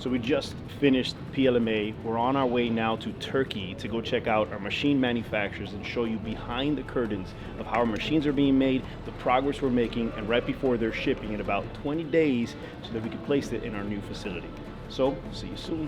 So we just finished PLMA. We're on our way now to Turkey to go check out our machine manufacturers and show you behind the curtains of how our machines are being made, the progress we're making, and right before they're shipping in about 20 days so that we can place it in our new facility. So, see you soon.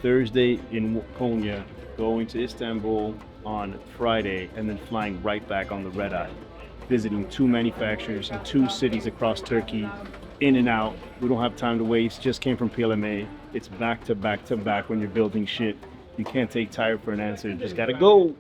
Thursday in Konya, going to Istanbul on Friday, and then flying right back on the red eye. Visiting 2 manufacturers in 2 cities across Turkey, in and out. We don't have time to waste, just came from PLMA. It's back to back to back when you're building shit. You can't take tired for an answer, you just gotta go.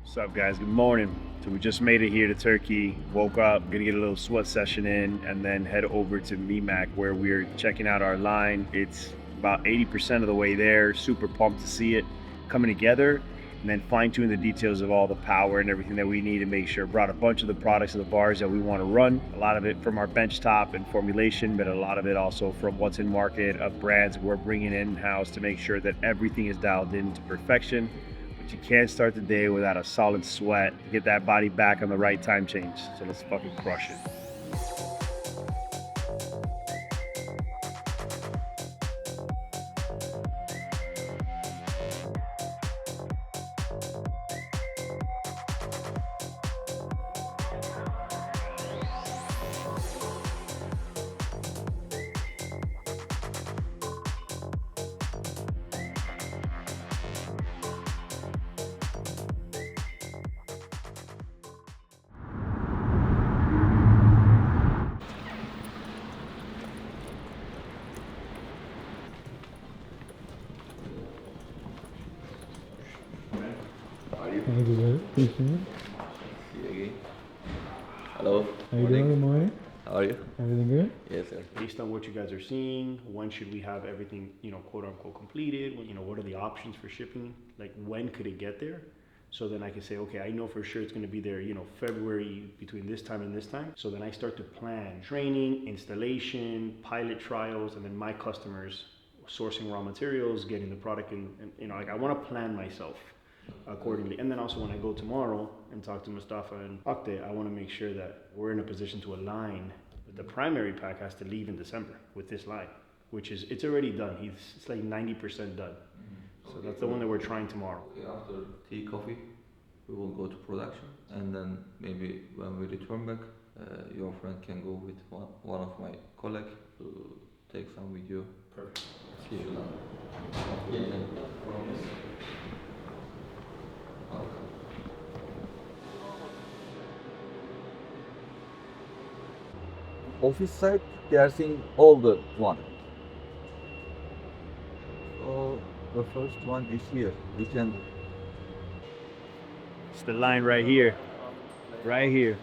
What's up, guys? Good morning. So we just made it here to Turkey, woke up, gonna get a little sweat session in, and then head over to MIMAC where we're checking out our line. It's about 80% of the way there. Super pumped to see it coming together, and then fine tune the details of all the power and everything that we need to make sure. Brought a bunch of the products and the bars that we want to run. A lot of it from our benchtop and formulation, but a lot of it also from what's in market of brands we're bringing in-house to make sure that everything is dialed into perfection. You can't start the day without a solid sweat to get that body back on the right time change. So let's fucking crush it. Thank you, sir. Appreciate it. See you again. Hello. How you doing? Good morning. How are you? Everything good? Yes, sir. Based on what you guys are seeing, when should we have everything, quote unquote completed? What are the options for shipping? Like, when could it get there? So then I can say, okay, I know for sure it's going to be there, February between this time and this time. So then I start to plan training, installation, pilot trials, and then my customers sourcing raw materials, getting the product in, I want to plan myself accordingly. And then also when I go tomorrow and talk to Mustafa and Akte, I want to make sure that we're in a position to align. The primary pack has to leave in December with this line, which is, it's already done. It's like 90% done. So that's the one that we're trying tomorrow. Okay, after tea, coffee, we will go to production, and then maybe when we return back, your friend can go with one of my colleagues to take some video. Perfect. See you later. Office side, they are seeing all the one. So the first one is here. We can. It's the line right here. Right here.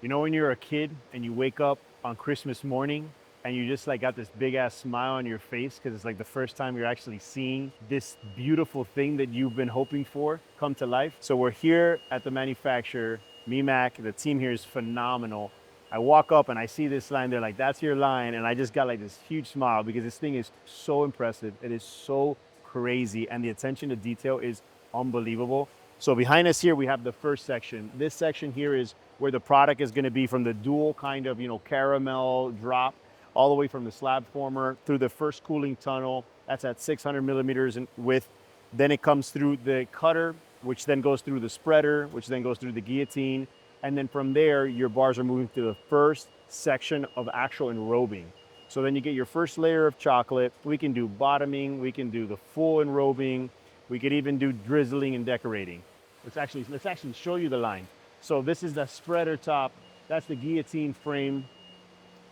You know when you're a kid and you wake up on Christmas morning and you just like got this big ass smile on your face because it's like the first time you're actually seeing this beautiful thing that you've been hoping for come to life. So we're here at the manufacturer, MIMAC. The team here is phenomenal. I walk up and I see this line, they're like, that's your line. And I just got like this huge smile because this thing is so impressive. It is so crazy. And the attention to detail is unbelievable. So behind us here, we have the first section. This section here is where the product is gonna be from the dual kind of, caramel drop, all the way from the slab former through the first cooling tunnel. That's at 600 millimeters in width. Then it comes through the cutter, which then goes through the spreader, which then goes through the guillotine. And then from there, your bars are moving to the first section of actual enrobing. So then you get your first layer of chocolate. We can do bottoming, we can do the full enrobing. We could even do drizzling and decorating. Let's actually show you the line. So this is the spreader top. That's the guillotine frame.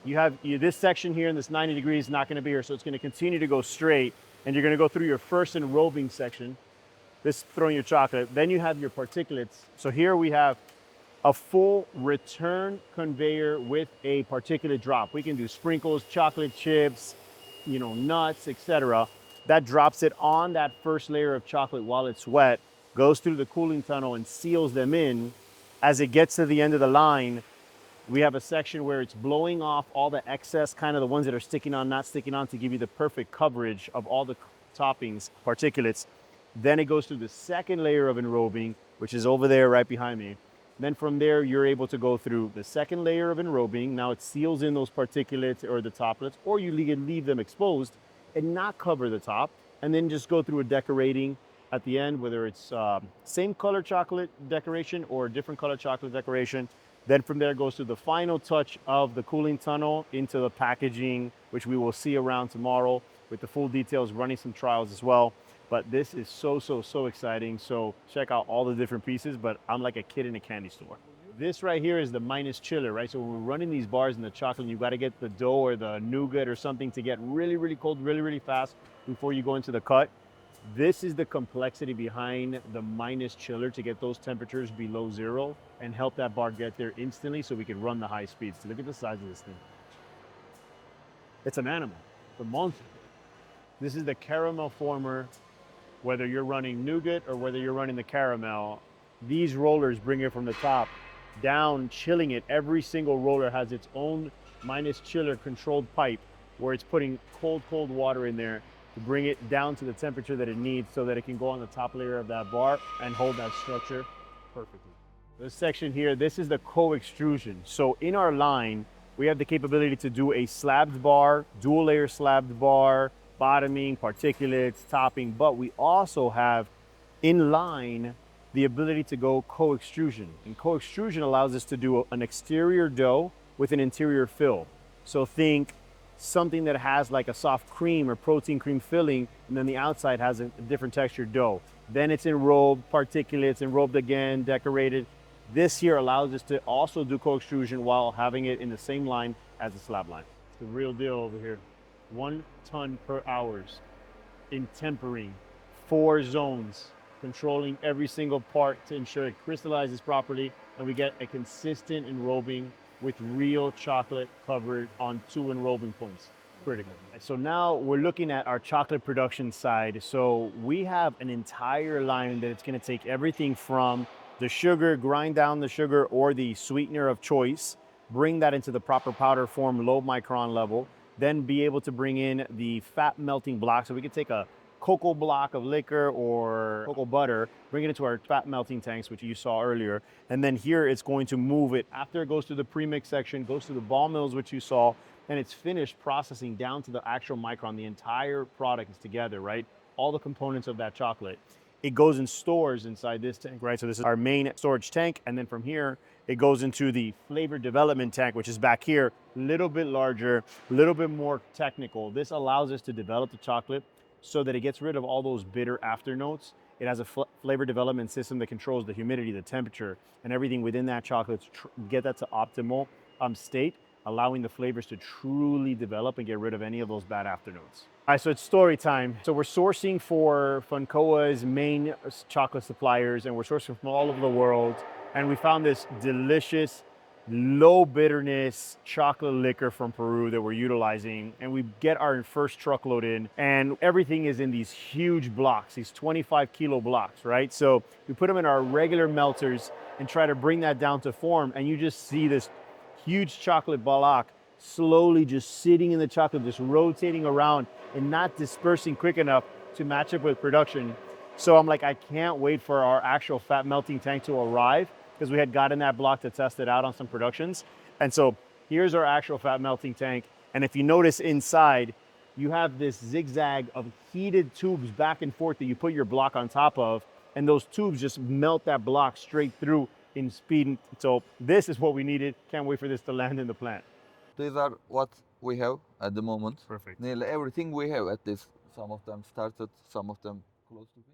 You have this section here in this 90 degrees not going to be here, so it's going to continue to go straight, and you're going to go through your first enrobing section. This throwing your chocolate. Then you have your particulates. So here we have a full return conveyor with a particulate drop. We can do sprinkles, chocolate chips, nuts, etc. That drops it on that first layer of chocolate while it's wet, goes through the cooling tunnel and seals them in. As it gets to the end of the line, We have a section where it's blowing off all the excess, kind of the ones that are sticking on, not sticking on, to give you the perfect coverage of all the toppings, particulates. Then it goes through the second layer of enrobing, which is over there right behind me. Then from there, you're able to go through the second layer of enrobing. Now it seals in those particulates or the toplets, or you can leave them exposed and not cover the top, and then just go through a decorating at the end, whether it's same color chocolate decoration or different color chocolate decoration. Then from there goes to the final touch of the cooling tunnel into the packaging, which we will see around tomorrow with the full details, running some trials as well. But this is so exciting. So check out all the different pieces, but I'm like a kid in a candy store. This right here is the minus chiller, right? So when we're running these bars in the chocolate, you've got to get the dough or the nougat or something to get really cold, really fast before you go into the cut. This is the complexity behind the minus chiller to get those temperatures below zero and help that bar get there instantly so we can run the high speeds. So look at the size of this thing. It's an animal, it's a monster. This is the caramel former. Whether you're running nougat or whether you're running the caramel, these rollers bring it from the top down, chilling it. Every single roller has its own minus chiller controlled pipe where it's putting cold water in there to bring it down to the temperature that it needs so that it can go on the top layer of that bar and hold that structure perfectly. This section here, this is the co-extrusion. So in our line, we have the capability to do a slabbed bar, dual layer slabbed bar, bottoming, particulates, topping, but we also have in line the ability to go co-extrusion. And co-extrusion allows us to do an exterior dough with an interior fill. So think something that has like a soft cream or protein cream filling, and then the outside has a different textured dough. Then it's enrobed, particulates, enrobed again, decorated. This here allows us to also do co-extrusion while having it in the same line as the slab line. It's the real deal over here. 1 ton per hours in tempering, 4 zones, controlling every single part to ensure it crystallizes properly and we get a consistent enrobing with real chocolate covered on 2 enrobing points. Critical. So now we're looking at our chocolate production side. So we have an entire line that it's going to take everything from the sugar, grind down the sugar or the sweetener of choice, bring that into the proper powder form, low micron level, then be able to bring in the fat melting block. So we could take a cocoa block of liquor or cocoa butter, bring it into our fat melting tanks, which you saw earlier. And then here it's going to move it after it goes through the premix section, goes to the ball mills, which you saw, and it's finished processing down to the actual micron. The entire product is together, right? All the components of that chocolate. It goes in stores inside this tank, right? So this is our main storage tank. And then from here, it goes into the flavor development tank, which is back here, a little bit larger, a little bit more technical. This allows us to develop the chocolate so that it gets rid of all those bitter after notes. It has a flavor development system that controls the humidity, the temperature, and everything within that chocolate to get that to optimal state, allowing the flavors to truly develop and get rid of any of those bad afternotes. All right, so it's story time. So we're sourcing for Funcoa's main chocolate suppliers, and we're sourcing from all over the world. And we found this delicious, low bitterness chocolate liquor from Peru that we're utilizing. And we get our first truckload in, and everything is in these huge blocks, these 25-kilo blocks, right? So we put them in our regular melters and try to bring that down to form, and you just see this huge chocolate block slowly just sitting in the chocolate, just rotating around and not dispersing quick enough to match up with production. So I'm like, I can't wait for our actual fat melting tank to arrive, because we had gotten that block to test it out on some productions. And so here's our actual fat melting tank. And if you notice inside, you have this zigzag of heated tubes back and forth that you put your block on top of, and those tubes just melt that block straight through in speed. So this is what we needed. Can't wait for this to land in the plant. These are what we have at the moment. Perfect. Nearly everything we have at this. Some of them started, some of them close to finish.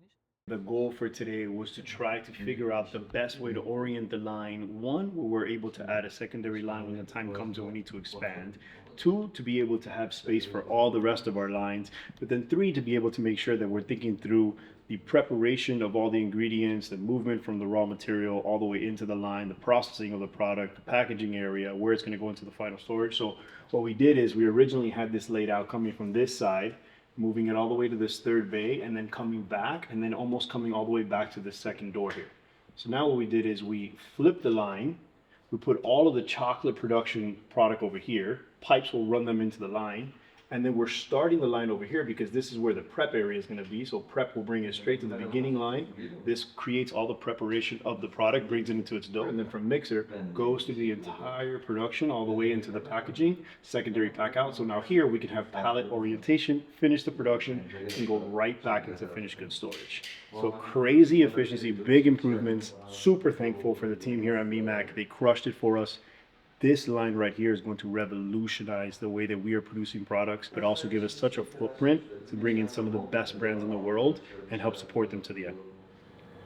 The goal for today was to try to figure out the best way to orient the line. One, where we're able to add a secondary line when the time comes when we need to expand. Two, to be able to have space for all the rest of our lines. But then three, to be able to make sure that we're thinking through the preparation of all the ingredients, the movement from the raw material all the way into the line, the processing of the product, the packaging area, where it's going to go into the final storage. So what we did is we originally had this laid out coming from this side, moving it all the way to this third bay, and then coming back, and then almost coming all the way back to this second door here. So now what we did is we flipped the line, We put all of the chocolate production product over here. Pipes will run them into the line. And then we're starting the line over here because this is where the prep area is going to be. So prep will bring it straight to the beginning line. This creates all the preparation of the product, brings it into its dough, and then from mixer goes through the entire production all the way into the packaging, secondary pack out. So now here we can have pallet orientation, finish the production, and go right back into finished goods storage. So crazy efficiency, big improvements. Super thankful for the team here at MEMAC. They crushed it for us. This line right here is going to revolutionize the way that we are producing products, but also give us such a footprint to bring in some of the best brands in the world and help support them to the end.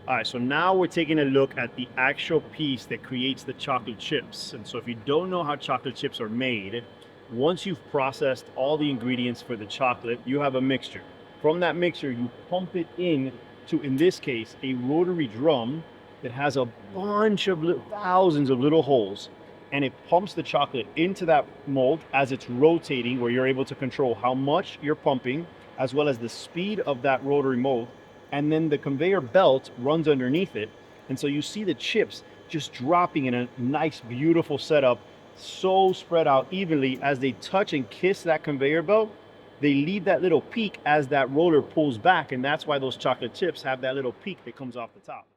All right, so now we're taking a look at the actual piece that creates the chocolate chips. And so if you don't know how chocolate chips are made, once you've processed all the ingredients for the chocolate, you have a mixture. From that mixture, you pump it in to, in this case, a rotary drum that has a bunch of thousands of little holes, and it pumps the chocolate into that mold as it's rotating, where you're able to control how much you're pumping, as well as the speed of that rotary mold. And then the conveyor belt runs underneath it. And so you see the chips just dropping in a nice, beautiful setup, so spread out evenly. As they touch and kiss that conveyor belt, they leave that little peak as that roller pulls back. And that's why those chocolate chips have that little peak that comes off the top.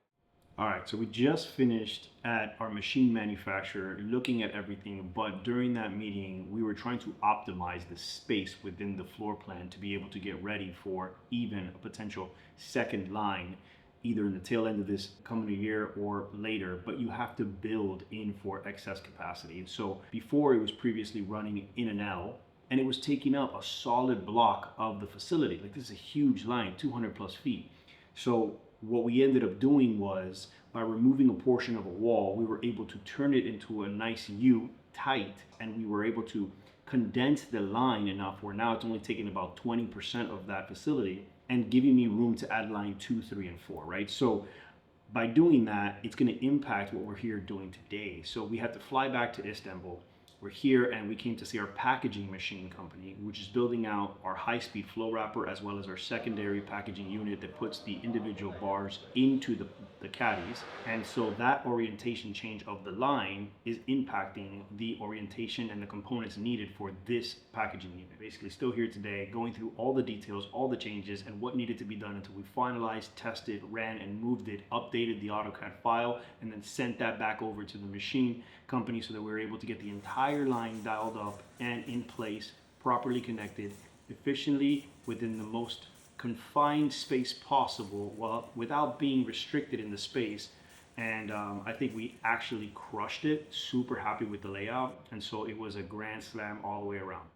All right, so we just finished at our machine manufacturer looking at everything, but during that meeting, we were trying to optimize the space within the floor plan to be able to get ready for even a potential second line, either in the tail end of this coming year or later, but you have to build in for excess capacity. And so before, it was previously running in an L, and it was taking up a solid block of the facility. Like, this is a huge line, 200 plus feet. So what we ended up doing was, by removing a portion of a wall, we were able to turn it into a nice U tight, and we were able to condense the line enough where now it's only taking about 20% of that facility and giving me room to add line 2, 3, and 4, right? So by doing that, it's going to impact what we're here doing today. So we had to fly back to Istanbul. We're here and we came to see our packaging machine company, which is building out our high-speed flow wrapper, as well as our secondary packaging unit that puts the individual bars into the caddies. And so that orientation change of the line is impacting the orientation and the components needed for this packaging unit. Basically still here today, going through all the details, all the changes, and what needed to be done until we finalized, tested, ran, and moved it, updated the AutoCAD file, and then sent that back over to the machine company so that we were able to get the entire line dialed up and in place, properly connected, efficiently within the most confined space possible, while without being restricted in the space. And I think we actually crushed it. Super happy with the layout, and so it was a grand slam all the way around.